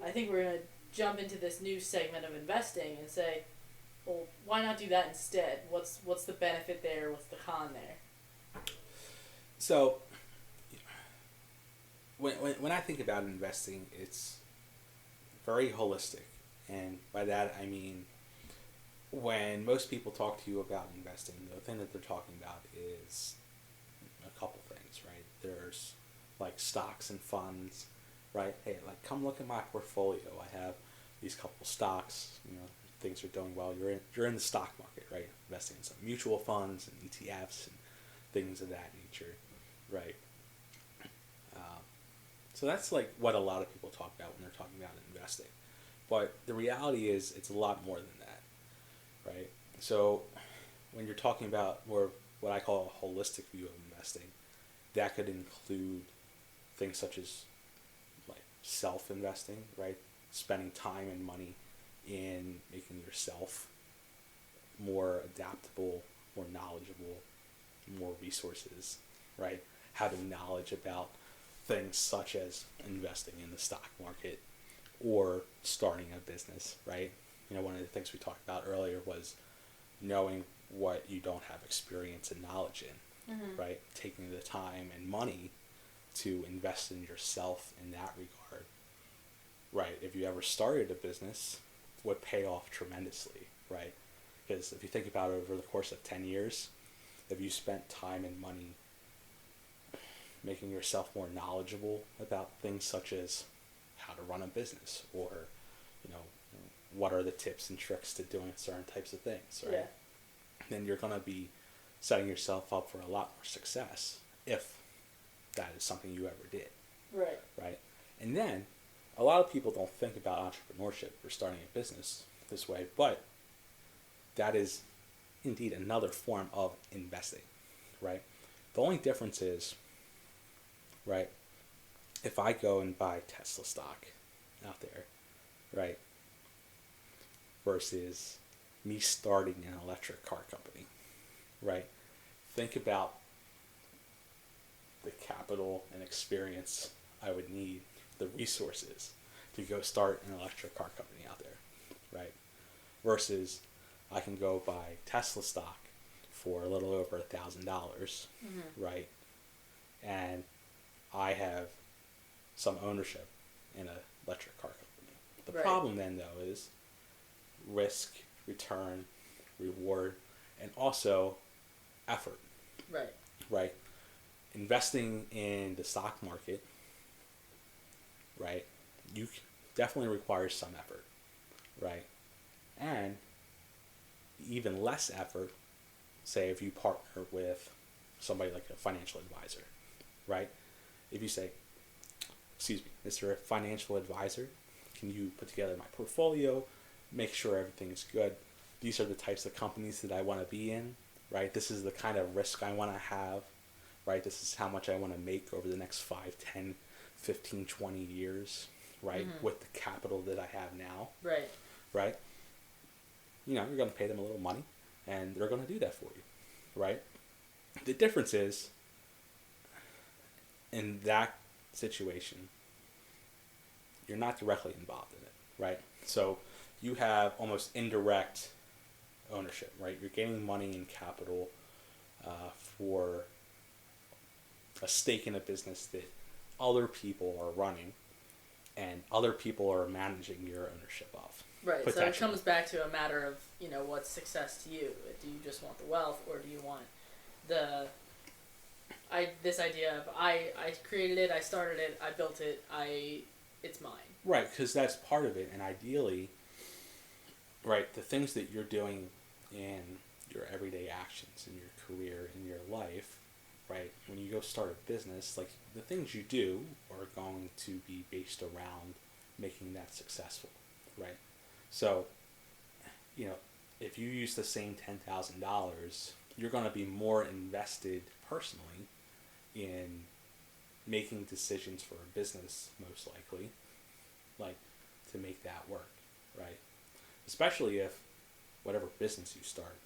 I think we're going to jump into this new segment of investing and say, well, why not do that instead? What's the benefit there? What's the con there? So, when I think about investing, it's very holistic. And by that, I mean, when most people talk to you about investing, the thing that they're talking about is a couple things, right? There's like stocks and funds, right? Hey, like come look at my portfolio. I have these couple stocks. Things are doing well. You're in the stock market, right? Investing in some mutual funds and ETFs and things of that nature, right? Um, so that's like what a lot of people talk about when they're talking about investing. But the reality is, it's a lot more than that, right? So when you're talking about more what I call a holistic view of investing, that could include things such as like self-investing, right? Spending time and money in making yourself more adaptable, more knowledgeable, more resources, right? Having knowledge about things such as investing in the stock market or starting a business, right? One of the things we talked about earlier was knowing what you don't have experience and knowledge in, right? Taking the time and money to invest in yourself in that regard, right? If you ever started a business, would pay off tremendously, right? Because if you think about it over the course of 10 years, if you spent time and money making yourself more knowledgeable about things such as how to run a business or, you know, what are the tips and tricks to doing certain types of things, right? Yeah. Then you're going to be setting yourself up for a lot more success if that is something you ever did. Right. Right? And then a lot of people don't think about entrepreneurship or starting a business this way, but that is indeed another form of investing, right? The only difference is, right, if I go and buy Tesla stock out there, right, versus me starting an electric car company, right? Think about the capital and experience I would need, the resources to go start an electric car company out there, right? Versus I can go buy Tesla stock for a little over $1,000, right? And I have some ownership in an electric car company. The problem then, though, is risk, return, reward, and also effort. Right. Right. Investing in the stock market, right, you definitely requires some effort, right? And even less effort, say if you partner with somebody like a financial advisor, right? If you say, excuse me, Mr. Financial Advisor, can you put together my portfolio, make sure everything's good? These are the types of companies that I want to be in, right? This is the kind of risk I want to have, right? This is how much I want to make over the next 5, 10, 15, 20 years, right? With the capital that I have now. Right. Right? You're going to pay them a little money, and they're going to do that for you, right? The difference is, in that situation, you're not directly involved in it, right? So you have almost indirect ownership, right? You're gaining money and capital for a stake in a business that other people are running and other people are managing your ownership of. Right, so it comes back to a matter of, what's success to you. Do you just want the wealth, or do you want this idea of, I created it, I started it, I built it, it's mine. Right, because that's part of it, and ideally, right, the things that you're doing in your everyday actions, in your career, in your life, right, when you go start a business, like, the things you do are going to be based around making that successful, right? So, if you use the same $10,000, you're going to be more invested personally in making decisions for a business, most likely, like, to make that work, right? Especially if whatever business you start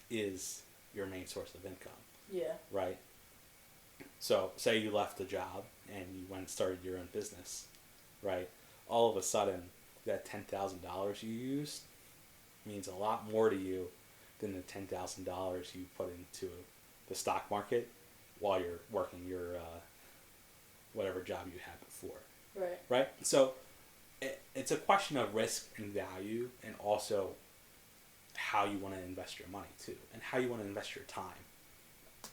is your main source of income. Yeah. Right? So, say you left the job and you went and started your own business, right? all of a sudden that $10,000 you used means a lot more to you than the $10,000 you put into the stock market while you're working your whatever job you had before. Right. Right? So it's a question of risk and value, and also how you want to invest your money too, and how you want to invest your time.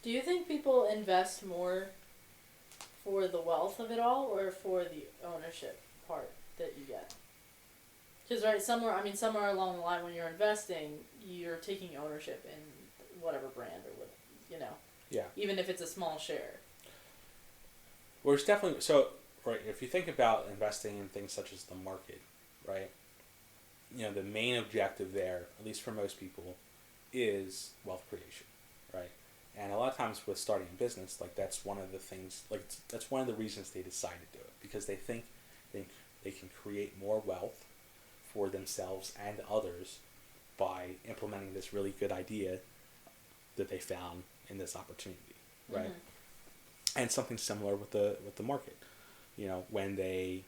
Do you think people invest more for the wealth of it all, or for the ownership part that you get? Because somewhere along the line when you're investing, you're taking ownership in whatever brand or what, Yeah. even if it's a small share. Well, it's definitely so. Right, if you think about investing in things such as the market, right, the main objective there, at least for most people, is wealth creation, right? And a lot of times with starting a business, like that's one of the things, that's one of the reasons they decide to do it, because they think they can create more wealth for themselves and others by implementing this really good idea that they found in this opportunity, right? Mm-hmm. And something similar with the market. When they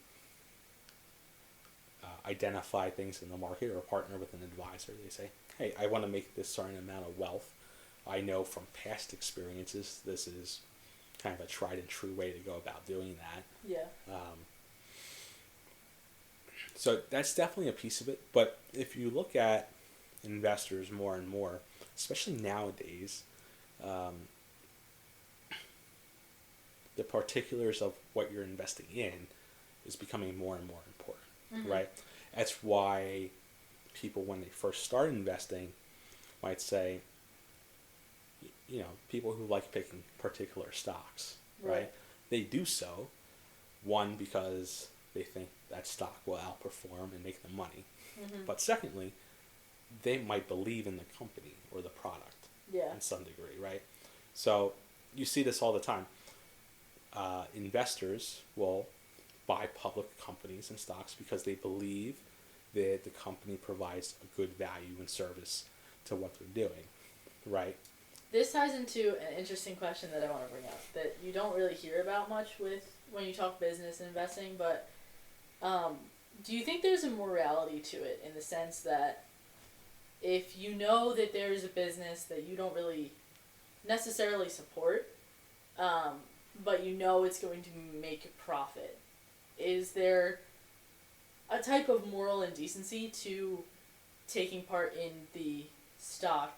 identify things in the market or partner with an advisor, they say, hey, I want to make this certain amount of wealth. I know from past experiences this is kind of a tried and true way to go about doing that. Yeah. So that's definitely a piece of it. But if you look at investors more and more, especially nowadays, the particulars of what you're investing in is becoming more and more important, mm-hmm. right? That's why people, when they first start investing, might say, people who like picking particular stocks, right? They do so, one, because they think that stock will outperform and make them money. Mm-hmm. But secondly, they might believe in the company or the product in some degree, right? So you see this all the time. Investors will buy public companies and stocks because they believe that the company provides a good value and service to what they're doing, right? This ties into an interesting question that I want to bring up that you don't really hear about much when you talk business and investing, but do you think there's a morality to it, in the sense that if you know that there's a business that you don't really necessarily support, but it's going to make a profit, is there a type of moral indecency to taking part in the stock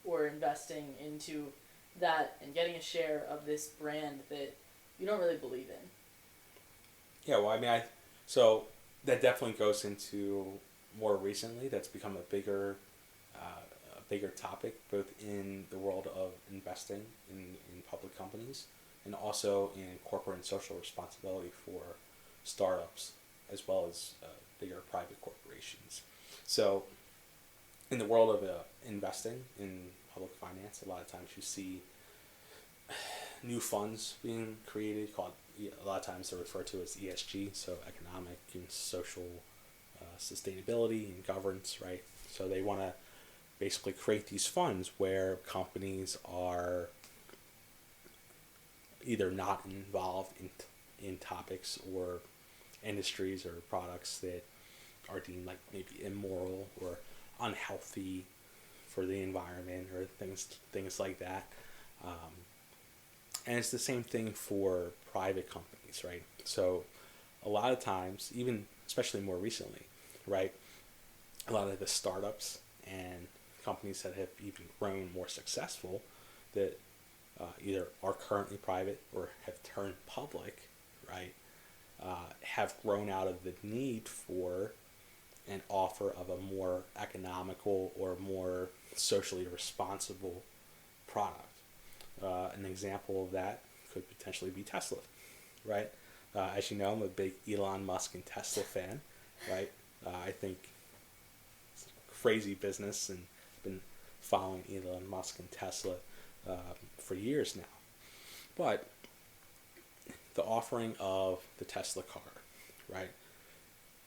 or investing into that and getting a share of this brand that you don't really believe in? Yeah, well, so that definitely goes into more recently. That's become a bigger topic, both in the world of investing in public companies, and also in corporate and social responsibility for startups, as well as bigger private corporations. So in the world of investing in public finance, a lot of times you see new funds being created, called, a lot of times they're referred to as ESG, so economic and social sustainability and governance, right? So they want to basically create these funds where companies are either not involved in topics or industries or products that are deemed like maybe immoral or unhealthy for the environment, or things like that. And it's the same thing for private companies, right? So a lot of times, even especially more recently, right, a lot of the startups and companies that have even grown more successful, that either are currently private or have turned public, right, have grown out of the need for an offer of a more economical or more socially responsible product. An example of that could potentially be Tesla, right? As you know, I'm a big Elon Musk and Tesla fan, right? I think it's a crazy business, and I've been following Elon Musk and Tesla for years now. But the offering of the Tesla car, right?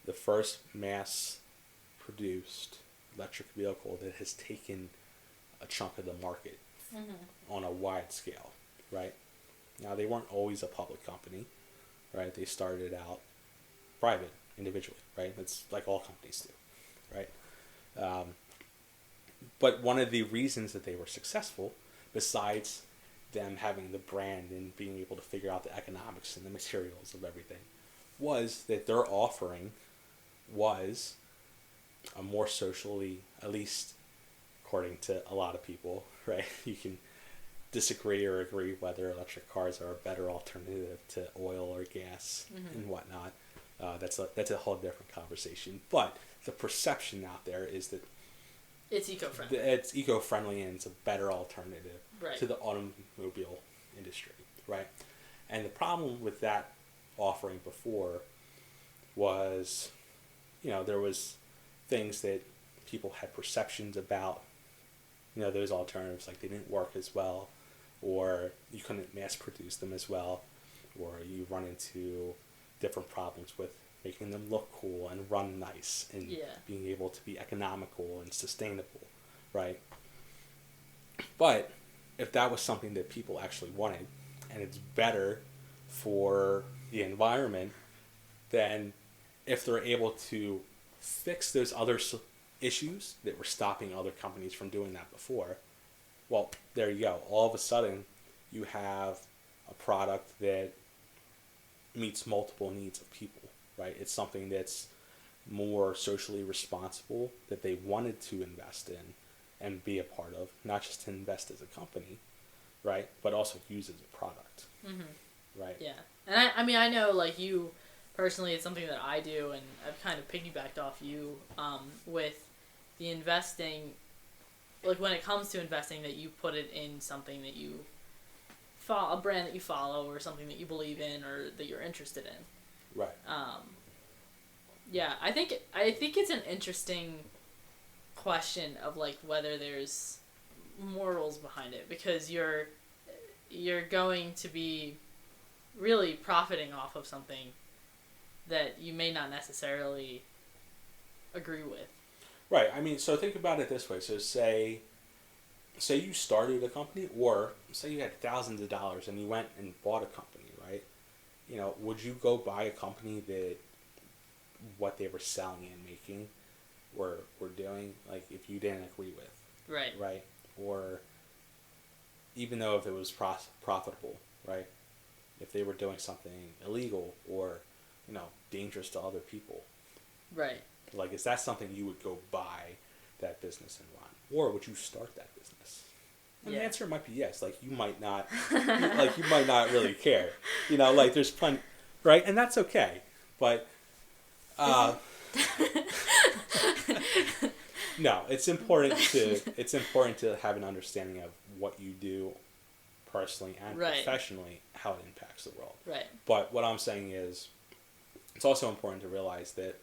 The first mass-produced electric vehicle that has taken a chunk of the market on a wide scale, right? Now, they weren't always a public company, right? They started out private individually, right? That's like all companies do, right? But one of the reasons that they were successful, besides them having the brand and being able to figure out the economics and the materials of everything, was that their offering was a more socially, at least according to a lot of people, right? You can disagree or agree whether electric cars are a better alternative to oil or gas and whatnot. That's a whole different conversation. But the perception out there is that it's eco-friendly. It's eco-friendly and it's a better alternative right. to the automobile industry, right? And the problem with that offering before was, there was things that people had perceptions about, those alternatives, like they didn't work as well, or you couldn't mass produce them as well, or you run into different problems with making them look cool and run nice and being able to be economical and sustainable, right? But if that was something that people actually wanted and it's better for the environment, then if they're able to fix those other issues that were stopping other companies from doing that before, well, there you go. All of a sudden, you have a product that meets multiple needs of people, right? It's something that's more socially responsible that they wanted to invest in and be a part of, not just to invest as a company, right? But also use as a product, right? Yeah. And I know, like, you personally, it's something that I do, and I've kind of piggybacked off you with the investing, like, when it comes to investing, that you put it in something that you follow, a brand that you follow, or something that you believe in, or that you're interested in. Right. Yeah, I think it's an interesting question of, like, whether there's morals behind it, because you're going to be really profiting off of something that you may not necessarily agree with. Right. I mean, so think about it this way. So say you started a company, or say you had thousands of dollars and you went and bought a company, right? Would you go buy a company that what they were selling and making were doing, like, if you didn't agree with? Right. Right. Or even though if it was profitable, right? If they were doing something illegal or, dangerous to other people. Right. Like, is that something you would go buy that business and run? Or would you start that business? And the answer might be yes. Like, you might not, you might not really care. Like, there's plenty, right? And that's okay. But, no, it's important to have an understanding of what you do personally and professionally, how it impacts the world. Right. But what I'm saying is, it's also important to realize that,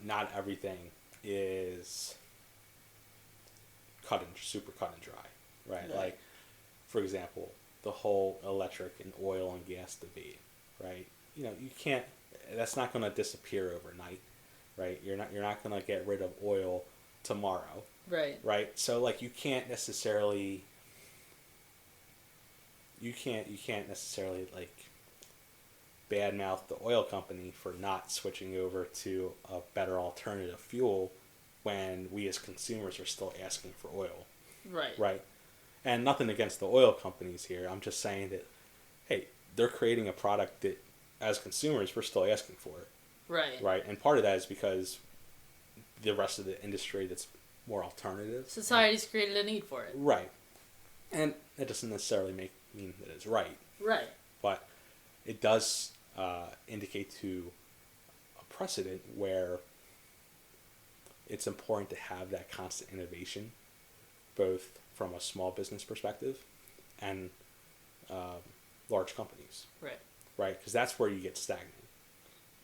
not everything is super cut and dry, right? Like, for example, the whole electric and oil and gas debate, right? You can't. That's not going to disappear overnight, right? You're not going to get rid of oil tomorrow, right? Right. So, like, you can't necessarily like badmouth the oil company for not switching over to a better alternative fuel when we as consumers are still asking for oil. Right. Right. And nothing against the oil companies here. I'm just saying that, hey, they're creating a product that, as consumers, we're still asking for it. Right. Right. And part of that is because the rest of the industry that's more alternative. Society's created a need for it. Right. And it doesn't necessarily mean that it's right. Right. But it does indicate to a precedent where it's important to have that constant innovation, both from a small business perspective and large companies. Right. Right? Because that's where you get stagnant.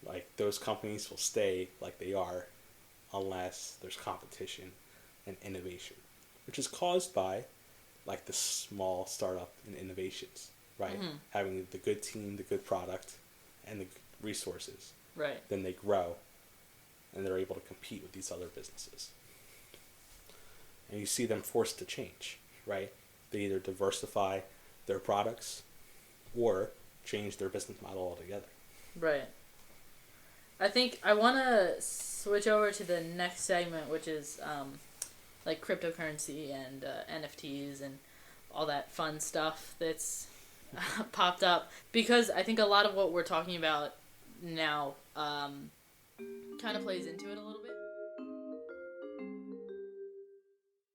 Like, those companies will stay like they are unless there's competition and innovation, which is caused by, like, the small startup and innovations, right? Mm-hmm. Having the good team, the good product, and the resources. Right. Then they grow, and they're able to compete with these other businesses. And you see them forced to change, right? They either diversify their products or change their business model altogether. Right. I think I want to switch over to the next segment, which is like cryptocurrency and NFTs and all that fun stuff that's popped up, because I think a lot of what we're talking about now kind of plays into it a little bit.